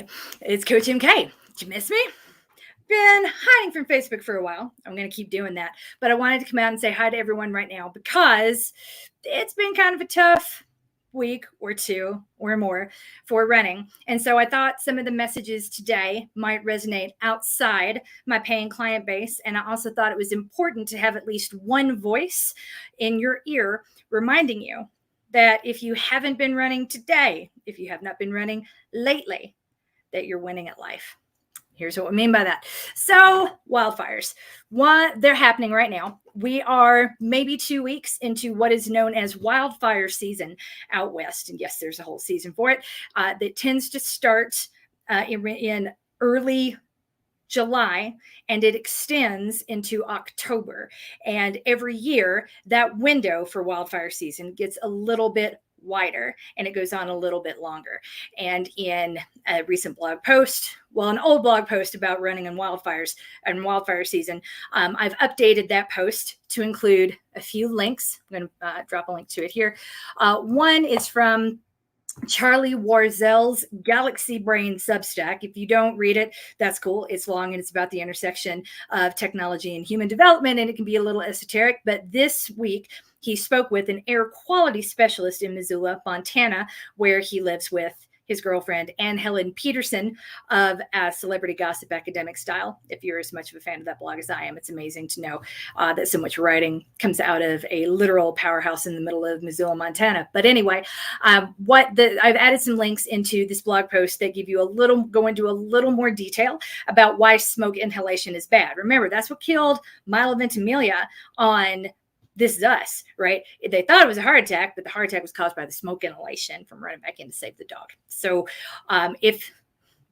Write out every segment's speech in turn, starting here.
Hi, it's Coach MK. Did you miss me? Been hiding from Facebook for a while. I'm going to keep doing that. But I wanted to come out and say hi to everyone right now because it's been kind of a tough week or two or more for running. And so I thought some of the messages today might resonate outside my paying client base. And I also thought it was important to have at least one voice in your ear reminding you that if you haven't been running today, if you have not been running lately, that you're winning at life. Here's what I mean by that. So wildfires, they're happening right now. We are maybe 2 weeks into what is known as wildfire season out west. And yes, there's a whole season for it that tends to start in early July and it extends into October. And every year that window for wildfire season gets a little bit wider and it goes on a little bit longer. And in a recent blog post, an old blog post about running in wildfires and wildfire season, I've updated that post to include a few links. I'm going to drop a link to it here. One is from Charlie Warzel's Galaxy Brain Substack. If you don't read it, that's cool. It's long and it's about the intersection of technology and human development, and it can be a little esoteric. But this week, he spoke with an air quality specialist in Missoula, Montana, where he lives with his girlfriend, Ann Helen Peterson of Celebrity Gossip Academic Style. If you're as much of a fan of that blog as I am, it's amazing to know that so much writing comes out of a literal powerhouse in the middle of Missoula, Montana. But anyway, I've added some links into this blog post that go into a little more detail about why smoke inhalation is bad. Remember, that's what killed Milo Ventimiglia on This Is Us, right? They thought it was a heart attack, but the heart attack was caused by the smoke inhalation from running back in to save the dog. So if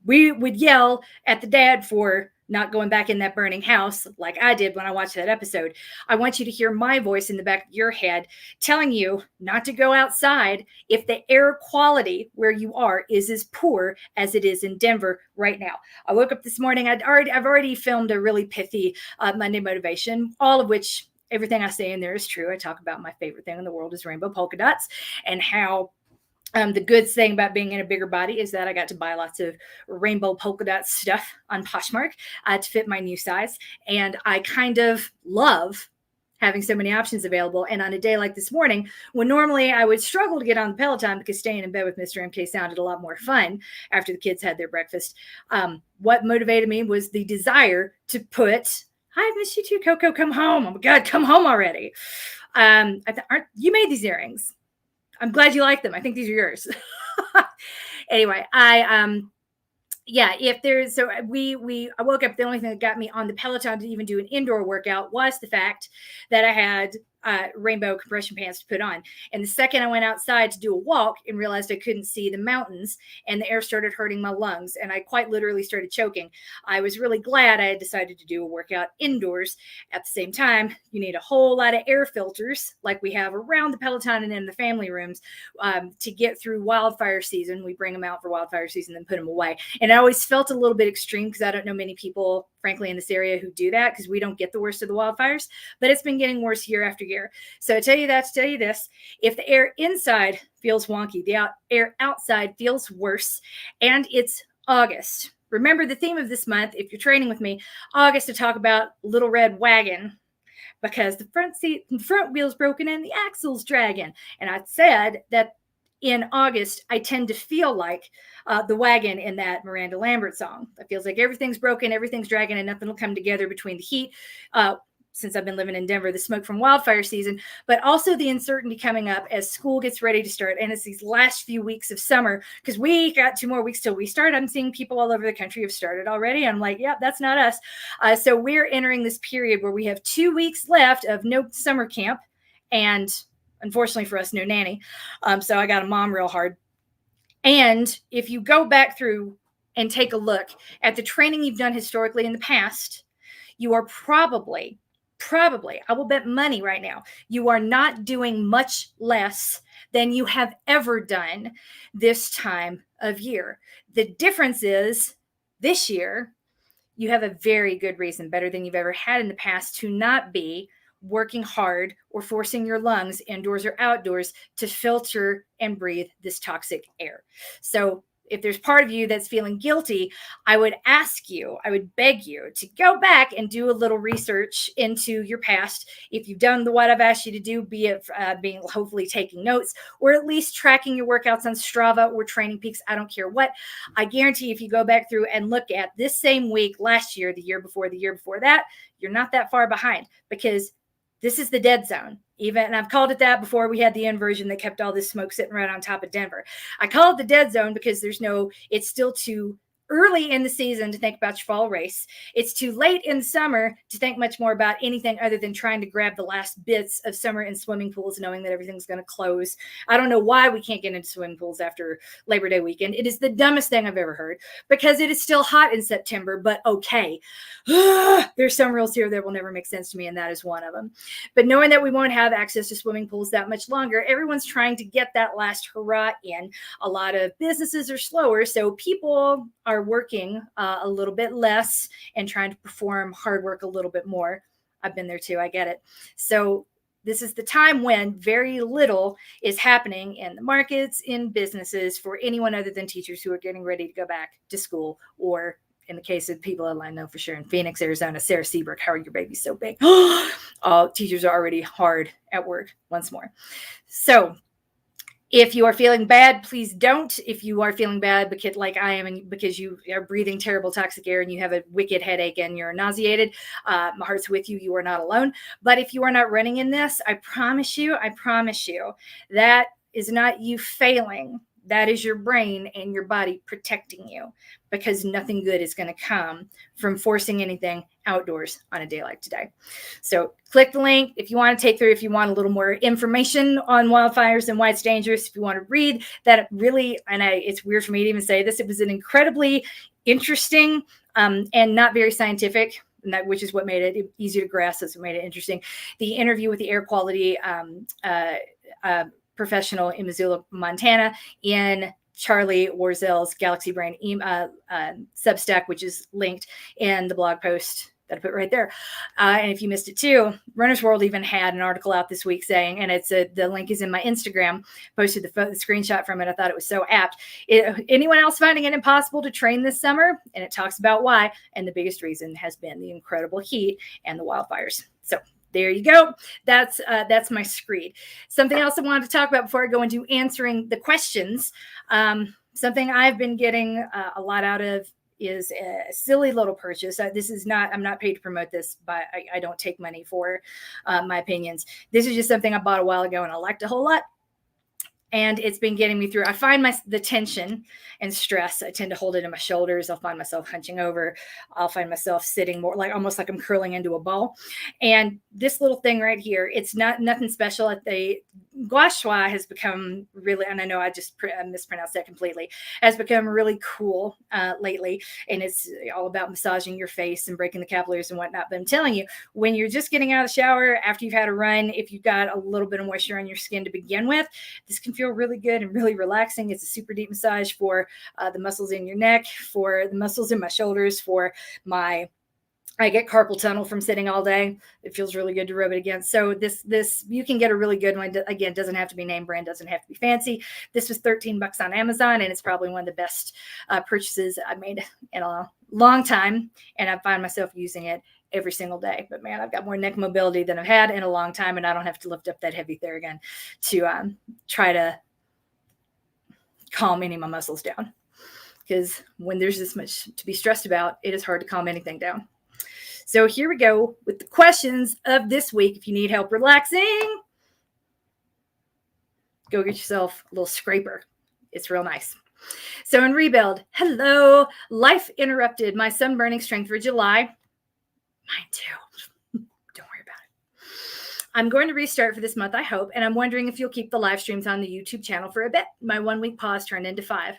we would yell at the dad for not going back in that burning house like I did when I watched that episode, I want you to hear my voice in the back of your head telling you not to go outside if the air quality where you are is as poor as it is in Denver right now. I woke up this morning. I've already filmed a really pithy Monday motivation, all of which everything I say in there is true. I talk about my favorite thing in the world is rainbow polka dots and how the good thing about being in a bigger body is that I got to buy lots of rainbow polka dot stuff on Poshmark to fit my new size. And I kind of love having so many options available. And on a day like this morning, when normally I would struggle to get on the Peloton because staying in bed with Mr. MK sounded a lot more fun after the kids had their breakfast, what motivated me was the desire to put, I miss you too, Coco. Come home. Oh my God, come home already. You made these earrings. I'm glad you like them. I think these are yours. Anyway, I woke up. The only thing that got me on the Peloton to even do an indoor workout was the fact that I had rainbow compression pants to put on. And the second I went outside to do a walk and realized I couldn't see the mountains and the air started hurting my lungs and I quite literally started choking, I was really glad I had decided to do a workout indoors. At the same time, you need a whole lot of air filters like we have around the Peloton and in the family rooms to get through wildfire season. We bring them out for wildfire season and put them away. And I always felt a little bit extreme because I don't know many people, frankly, in this area who do that because we don't get the worst of the wildfires, but it's been getting worse year after year. So I tell you that to tell you this, if the air inside feels wonky, the air outside feels worse, and it's August. Remember the theme of this month, if you're training with me, August, to talk about Little Red Wagon, because the front wheel's broken and the axle's dragging. And I said that in August, I tend to feel like the wagon in that Miranda Lambert song. It feels like everything's broken, everything's dragging, and nothing will come together between the heat, since I've been living in Denver, the smoke from wildfire season, but also the uncertainty coming up as school gets ready to start. And it's these last few weeks of summer, because we got 2 more weeks till we start. I'm seeing people all over the country have started already. I'm like, yeah, that's not us. So we're entering this period where we have 2 weeks left of no summer camp. And unfortunately for us, no nanny. So I got a mom real hard. And if you go back through and take a look at the training you've done historically in the past, you are probably, I will bet money right now, you are not doing much less than you have ever done this time of year. The difference is this year, you have a very good reason, better than you've ever had in the past, to not be working hard or forcing your lungs indoors or outdoors to filter and breathe this toxic air. So if there's part of you that's feeling guilty, I would beg you to go back and do a little research into your past. If you've done what I've asked you to do, be it being hopefully taking notes or at least tracking your workouts on Strava or Training Peaks, I don't care what. I guarantee if you go back through and look at this same week last year, the year before that, you're not that far behind, because this is the dead zone. And I've called it that before we had the inversion that kept all this smoke sitting right on top of Denver. I call it the dead zone because it's still too early in the season to think about your fall race. It's too late in the summer to think much more about anything other than trying to grab the last bits of summer in swimming pools, knowing that everything's going to close. I don't know why we can't get into swimming pools after Labor Day weekend. It is the dumbest thing I've ever heard, because it is still hot in September, but okay. There's some rules here that will never make sense to me, and that is one of them. But knowing that we won't have access to swimming pools that much longer, everyone's trying to get that last hurrah in. A lot of businesses are slower, so people are working a little bit less and trying to perform hard work a little bit more. I've been there too. I get it. So this is the time when very little is happening in the markets, in businesses, for anyone other than teachers who are getting ready to go back to school, or in the case of people I know for sure in Phoenix, Arizona, Sarah Seabrook, how are your babies so big? All teachers are already hard at work once more. So if you are feeling bad, please don't. If you are feeling bad because, like I am, and because you are breathing terrible toxic air and you have a wicked headache and you're nauseated, my heart's with you. You are not alone. But if you are not running in this, I promise you, that is not you failing. That is your brain and your body protecting you, because nothing good is going to come from forcing anything outdoors on a day like today. So click the link if you want to take through, if you want a little more information on wildfires and why it's dangerous, if you want to read that. Really, and it's weird for me to even say this, it was an incredibly interesting and not very scientific, which is what made it easy to grasp. That's what made it interesting. The interview with the air quality professional in Missoula, Montana, in Charlie Warzel's Galaxy Brain Substack, which is linked in the blog post that I put right there. And if you missed it too, Runner's World even had an article out this week saying, and the link is in my Instagram, posted the screenshot from it. I thought it was so apt. Anyone else finding it impossible to train this summer? And it talks about why. And the biggest reason has been the incredible heat and the wildfires. So there you go. That's my screed. Something else I wanted to talk about before I go into answering the questions. Something I've been getting a lot out of is a silly little purchase. I'm not paid to promote this, but I don't take money for my opinions. This is just something I bought a while ago and I liked a whole lot. And it's been getting me through. I find the tension and stress. I tend to hold it in my shoulders. I'll find myself hunching over. I'll find myself sitting more almost like I'm curling into a ball. And this little thing right here, it's nothing special. The gua sha has become really, and I know I just mispronounced that completely, has become really cool lately. And it's all about massaging your face and breaking the capillaries and whatnot. But I'm telling you, when you're just getting out of the shower after you've had a run, if you've got a little bit of moisture on your skin to begin with, this can feel really good and really relaxing. It's a super deep massage for the muscles in your neck, for the muscles in my shoulders, I get carpal tunnel from sitting all day. It feels really good to rub it against. So this you can get a really good one. Again, doesn't have to be name brand, doesn't have to be fancy. This was $13 on Amazon, and it's probably one of the best purchases I've made in a long time. And I find myself using it every single day. But man, I've got more neck mobility than I've had in a long time, and I don't have to lift up that heavy Theragun to try to calm any of my muscles down. Because when there's this much to be stressed about, it is hard to calm anything down. So here we go with the questions of this week. If you need help relaxing, go get yourself a little scraper. It's real nice. So in Rebuild, hello, life interrupted. My sun burning strength for July. Mine too. Don't worry about it. I'm going to restart for this month, I hope, and I'm wondering if you'll keep the live streams on the YouTube channel for a bit. My 1 week pause turned into 5.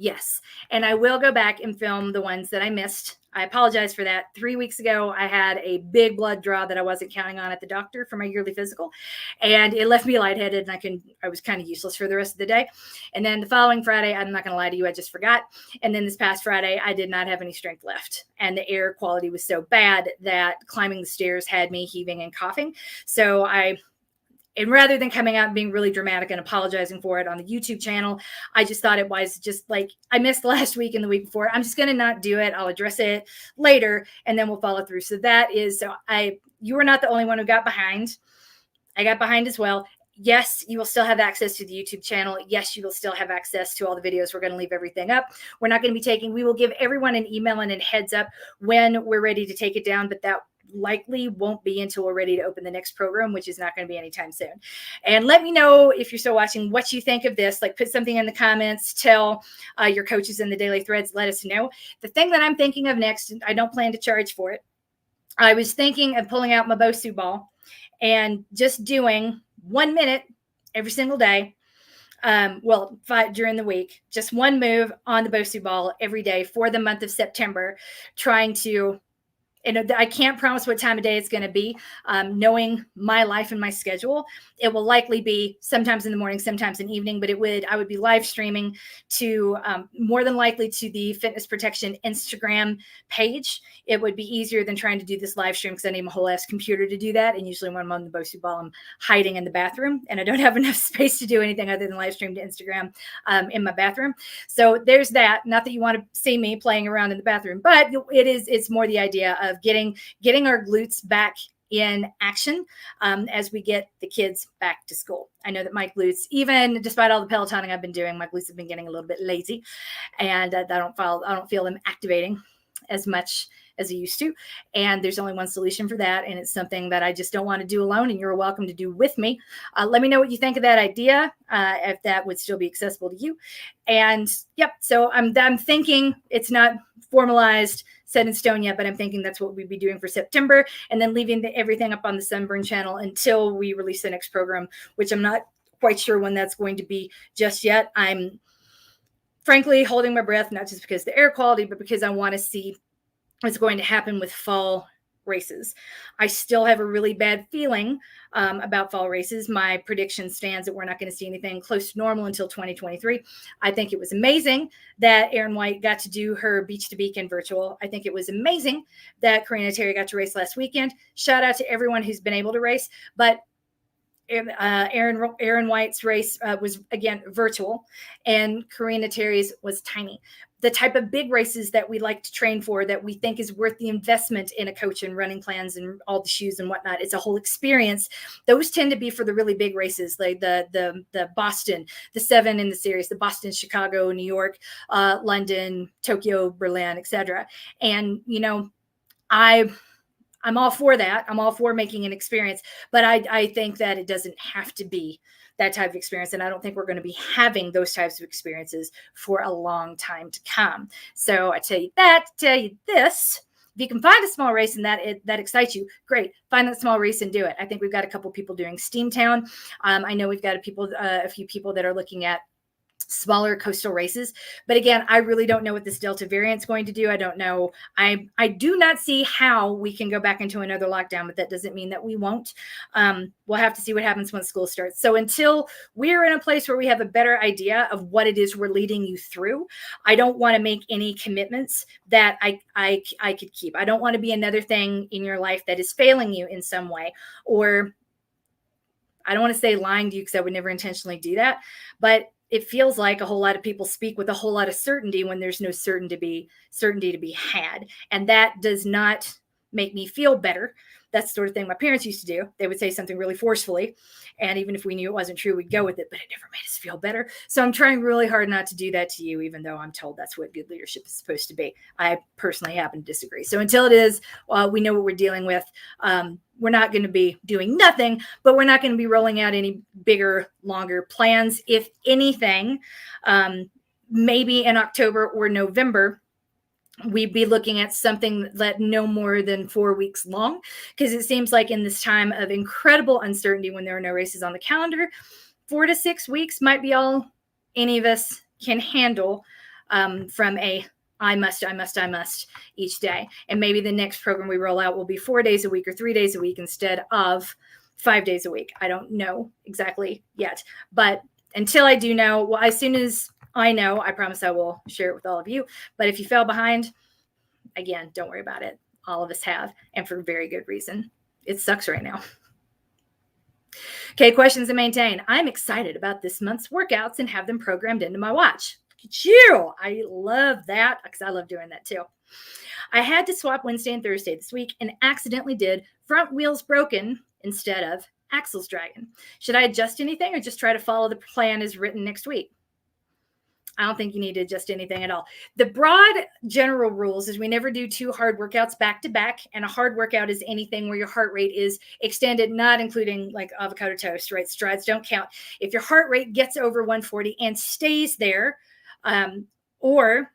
Yes, and I will go back and film the ones that I missed. I apologize for that. 3 weeks ago, I had a big blood draw that I wasn't counting on at the doctor for my yearly physical, and it left me lightheaded, and I was kind of useless for the rest of the day. And then the following Friday, I'm not going to lie to you, I just forgot. And then this past Friday, I did not have any strength left, and the air quality was so bad that climbing the stairs had me heaving and coughing. So I And rather than coming out and being really dramatic and apologizing for it on the YouTube channel, I just thought it was just like, I missed last week and the week before. I'm just going to not do it. I'll address it later and then we'll follow through. So that is, so you were not the only one who got behind. I got behind as well. Yes, you will still have access to the YouTube channel. Yes, you will still have access to all the videos. We're going to leave everything up. We're not going to be we will give everyone an email and a heads up when we're ready to take it down, but that likely won't be until we're ready to open the next program, which is not going to be anytime soon. And let me know, if you're still watching, what you think of this. Like, put something in the comments, tell your coaches in the daily threads, let us know. The thing that I'm thinking of next, I don't plan to charge for it. I was thinking of pulling out my Bosu ball and just doing 1 minute every single day. During the week, just one move on the Bosu ball every day for the month of September, trying to, and I can't promise what time of day it's going to be. Knowing my life and my schedule, it will likely be sometimes in the morning, sometimes in the evening, but I would be live streaming to more than likely to the Fitness Protection Instagram page. It would be easier than trying to do this live stream because I need my whole ass computer to do that. And usually when I'm on the Bosu ball, I'm hiding in the bathroom and I don't have enough space to do anything other than live stream to Instagram in my bathroom. So there's that. Not that you want to see me playing around in the bathroom, but it's more the idea of getting our glutes back in action as we get the kids back to school. I know that my glutes, even despite all the Pelotoning I've been doing, my glutes have been getting a little bit lazy, and I don't feel them activating as much as I used to. And there's only one solution for that, and it's something that I just don't want to do alone, and you're welcome to do with me. Let me know what you think of that idea, if that would still be accessible to you. And yep, so I'm thinking it's not formalized, set in stone yet, but I'm thinking that's what we'd be doing for September, and then leaving everything up on the Sunburn channel until we release the next program, which I'm not quite sure when that's going to be just yet. I'm frankly holding my breath, not just because of the air quality, but because I want to see what's going to happen with fall races. I still have a really bad feeling about fall races. My prediction stands that we're not going to see anything close to normal until 2023. I think it was amazing that Erin White got to do her Beach to Beacon virtual. I think it was amazing that Karina Terry got to race last weekend. Shout out to everyone who's been able to race, but Erin White's race was, again, virtual, and Karina Terry's was tiny. The type of big races that we like to train for, that we think is worth the investment in a coach and running plans and all the shoes and whatnot, it's a whole experience. Those tend to be for the really big races, like the Boston, the 7 in the series, the Boston, Chicago, New York, London, Tokyo, Berlin, etc. And I'm all for that. I'm all for making an experience, but I think that it doesn't have to be that type of experience. And I don't think we're going to be having those types of experiences for a long time to come. So I tell you this, if you can find a small race and that excites you, great. Find that small race and do it. I think we've got a couple people doing Steamtown. I know we've got a few people that are looking at smaller coastal races. But again, I really don't know what this Delta variant is going to do. I don't know. I do not see how we can go back into another lockdown, but that doesn't mean that we won't. We'll have to see what happens when school starts. So until we're in a place where we have a better idea of what it is we're leading you through, I don't want to make any commitments that I could keep. I don't want to be another thing in your life that is failing you in some way, or I don't want to say lying to you, because I would never intentionally do that, but it feels like a whole lot of people speak with a whole lot of certainty when there's no certainty to be had. And that does not make me feel better. That's the sort of thing my parents used to do. They would say something really forcefully, and even if we knew it wasn't true, we'd go with it, but it never made us feel better. So I'm trying really hard not to do that to you, even though I'm told that's what good leadership is supposed to be. I personally happen to disagree. So until it is, we know what we're dealing with. We're not going to be doing nothing, but we're not going to be rolling out any bigger, longer plans. If anything, maybe in October or November, we'd be looking at something that no more than 4 weeks long, because it seems like in this time of incredible uncertainty, when there are no races on the calendar, 4 to 6 weeks might be all any of us can handle from a I must each day. And maybe the next program we roll out will be 4 days a week or 3 days a week instead of 5 days a week. I don't know exactly yet. But until I do know, well, as soon as I know, I promise I will share it with all of you. But if you fell behind, again, don't worry about it. All of us have, and for very good reason. It sucks right now. Okay, questions to maintain. I'm excited about this month's workouts and have them programmed into my watch. Look at you. I love that because I love doing that too. I had to swap Wednesday and Thursday this week and accidentally did front wheels broken instead of axles dragging. Should I adjust anything or just try to follow the plan as written next week? I don't think you need to adjust anything at all. The broad general rules is we never do two hard workouts back to back. And a hard workout is anything where your heart rate is extended, not including like avocado toast, right? Strides don't count. If your heart rate gets over 140 and stays there, or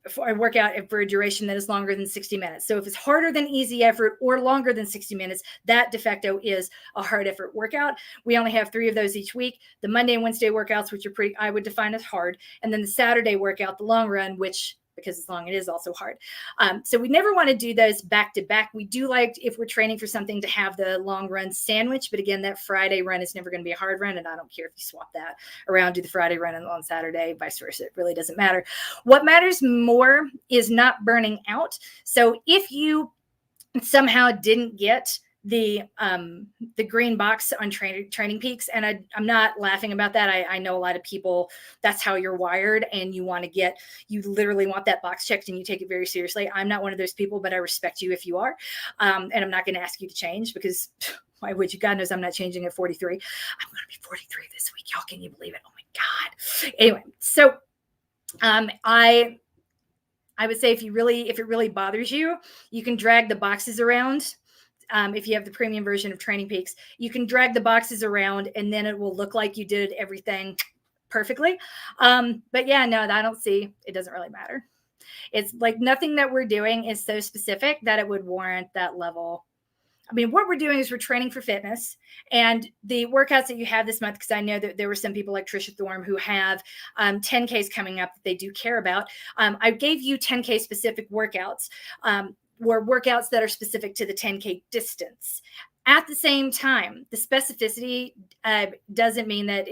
for a workout for a duration that is longer than 60 minutes. So if it's harder than easy effort or longer than 60 minutes, that de facto is a hard effort workout. We only have 3 of those each week. The Monday and Wednesday workouts, which are pretty, I would define as hard. And then the Saturday workout, the long run, which because it's long, it is also hard. So we never want to do those back to back. We do like, if we're training for something, to have the long run sandwich. But again, that Friday run is never going to be a hard run. And I don't care if you swap that around, do the Friday run on Saturday, vice versa. It really doesn't matter. What matters more is not burning out. So if you somehow didn't get the green box on training peaks, and I'm not laughing about that. I know a lot of people, that's how you're wired, and you literally want that box checked and you take it very seriously. I'm not one of those people, but I respect you if you are, and I'm not going to ask you to change, because why would you? God knows I'm not changing at 43. I'm going to be 43 this week, y'all. Can you believe it? Oh my God. Anyway, so I would say if it really bothers you, you can drag the boxes around. If you have the premium version of Training Peaks, you can drag the boxes around and then it will look like you did everything perfectly. But yeah, no, I don't see, it doesn't really matter. It's like nothing that we're doing is so specific that it would warrant that level. I mean, what we're doing is we're training for fitness, and the workouts that you have this month, because I know that there were some people like Trisha Thorne who have 10Ks coming up that they do care about. I gave you 10K specific workouts. Were workouts that are specific to the 10K distance. At the same time, the specificity doesn't mean that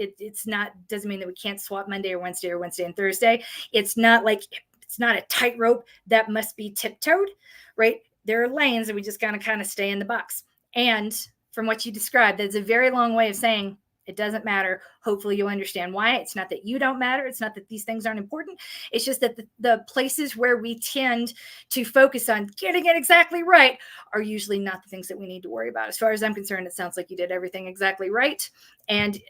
doesn't mean that we can't swap Monday or Wednesday and Thursday. It's not a tightrope that must be tiptoed, right? There are lanes and we just gotta kind of stay in the box. And from what you described, that's a very long way of saying it doesn't matter. Hopefully you'll understand why. It's not that you don't matter. It's not that these things aren't important. It's just that the places where we tend to focus on getting it exactly right are usually not the things that we need to worry about. As far as I'm concerned, it sounds like you did everything exactly right. And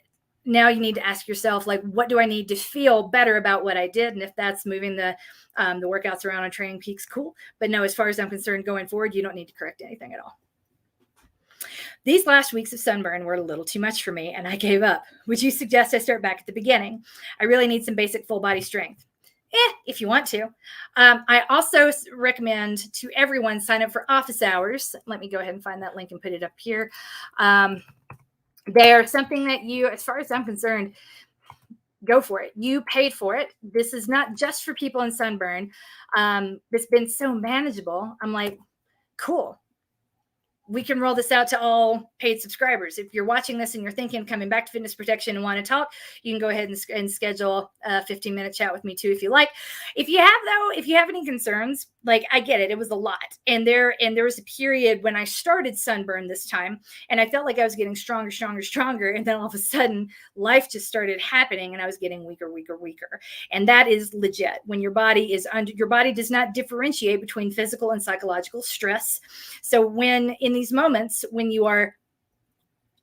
now you need to ask yourself, like, what do I need to feel better about what I did? And if that's moving the workouts around on Training Peaks, cool. But no, as far as I'm concerned, going forward, you don't need to correct anything at all. These last weeks of sunburn were a little too much for me, and I gave up. Would you suggest I start back at the beginning? I really need some basic full body strength. If you want to. I also recommend to everyone sign up for office hours. Let me go ahead and find that link and put it up here. They are something that you, as far as I'm concerned, go for it. You paid for it. This is not just for people in sunburn. It's been so manageable. I'm like, cool. We can roll this out to all paid subscribers. If you're watching this and you're thinking coming back to Fitness Protection and want to talk, you can go ahead and schedule a 15-minute chat with me too, if you like. If you have any concerns, like, I get it. It was a lot. And there was a period when I started sunburn this time and I felt like I was getting stronger. And then all of a sudden life just started happening and I was getting weaker. And that is legit. When your body does not differentiate between physical and psychological stress. So when in these moments, when you are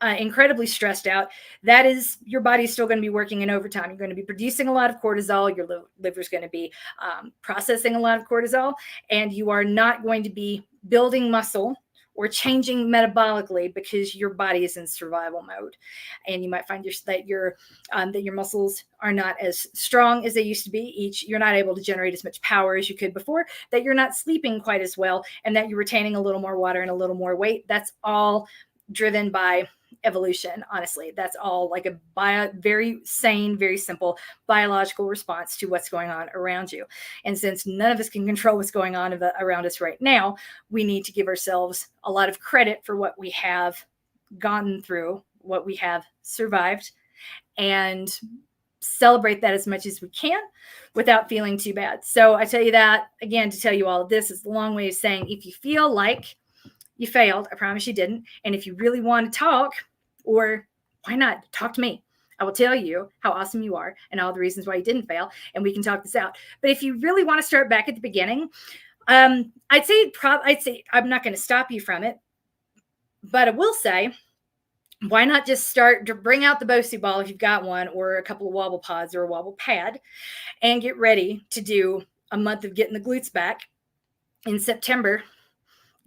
incredibly stressed out, that is, your body's still going to be working in overtime. You're going to be producing a lot of cortisol. Your liver's going to be processing a lot of cortisol, and you are not going to be building muscle or changing metabolically because your body is in survival mode. And you might find that your muscles are not as strong as they used to be. You're not able to generate as much power as you could before, that you're not sleeping quite as well, and that you're retaining a little more water and a little more weight. That's all driven by evolution. Honestly, that's all like a very sane, very simple biological response to what's going on around you. And since none of us can control what's going on around us right now, we need to give ourselves a lot of credit for what we have gone through, what we have survived, and celebrate that as much as we can without feeling too bad. So I tell you that again to tell you all of this is a long way of saying, if you feel like you failed, I promise you didn't. And if you really want to talk, Or why not talk to me? I will tell you how awesome you are and all the reasons why you didn't fail, and we can talk this out. But if you really want to start back at the beginning, I'd say I'm not going to stop you from it, but I will say, why not just start to bring out the BOSU ball if you've got one, or a couple of wobble pods or a wobble pad, and get ready to do a month of getting the glutes back in September.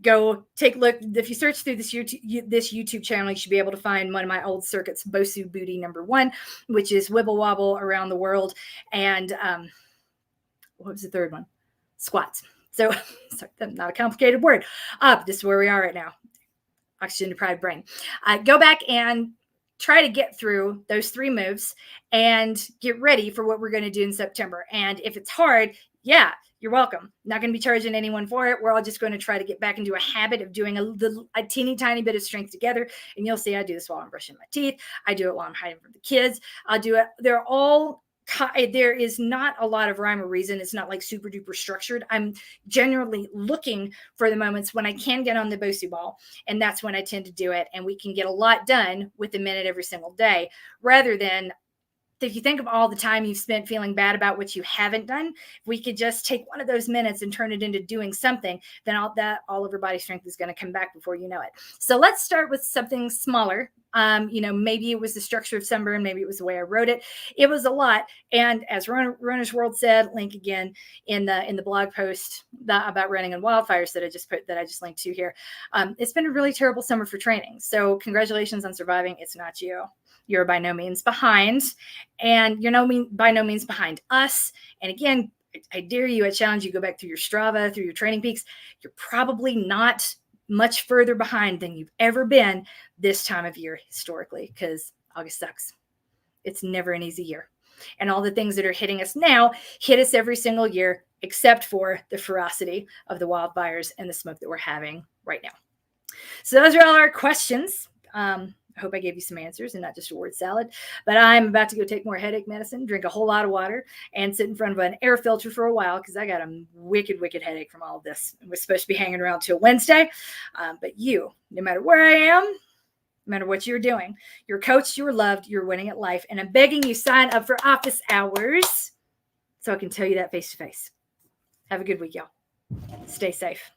Go take a look. If you search through this YouTube channel, you should be able to find one of my old circuits, BOSU Booty #1, which is wibble wobble around the world. And what was the third one? Squats. So sorry, not a complicated word. This is where we are right now. Oxygen deprived brain. Go back and try to get through those 3 moves and get ready for what we're going to do in September. And if it's hard, yeah, you're welcome. Not going to be charging anyone for it. We're all just going to try to get back into a habit of doing a teeny tiny bit of strength together. And you'll see I do this while I'm brushing my teeth. I do it while I'm hiding from the kids. I'll do it. There is not a lot of rhyme or reason. It's not like super duper structured. I'm generally looking for the moments when I can get on the BOSU ball, and that's when I tend to do it. And we can get a lot done with a minute every single day, rather than, if you think of all the time you've spent feeling bad about what you haven't done, if we could just take one of those minutes and turn it into doing something, then all of your body strength is going to come back before you know it. So let's start with something smaller. Maybe it was the structure of sunburn, maybe it was the way I wrote it. It was a lot. And as Runner's World said, link again in the blog post about running on wildfires that I just linked to here. It's been a really terrible summer for training. So congratulations on surviving. It's not you. You're by no means behind, and you're by no means behind us. And again, I dare you, I challenge you, go back through your Strava, through your training peaks. You're probably not much further behind than you've ever been this time of year historically, because August sucks. It's never an easy year. And all the things that are hitting us now hit us every single year, except for the ferocity of the wildfires and the smoke that we're having right now. So those are all our questions. I hope I gave you some answers and not just a word salad. But I'm about to go take more headache medicine, drink a whole lot of water, and sit in front of an air filter for a while, because I got a wicked, wicked headache from all of this. We're supposed to be hanging around till Wednesday. But you, no matter where I am, no matter what you're doing, you're coached, you're loved, you're winning at life. And I'm begging you, sign up for office hours so I can tell you that face to face. Have a good week, y'all. Stay safe.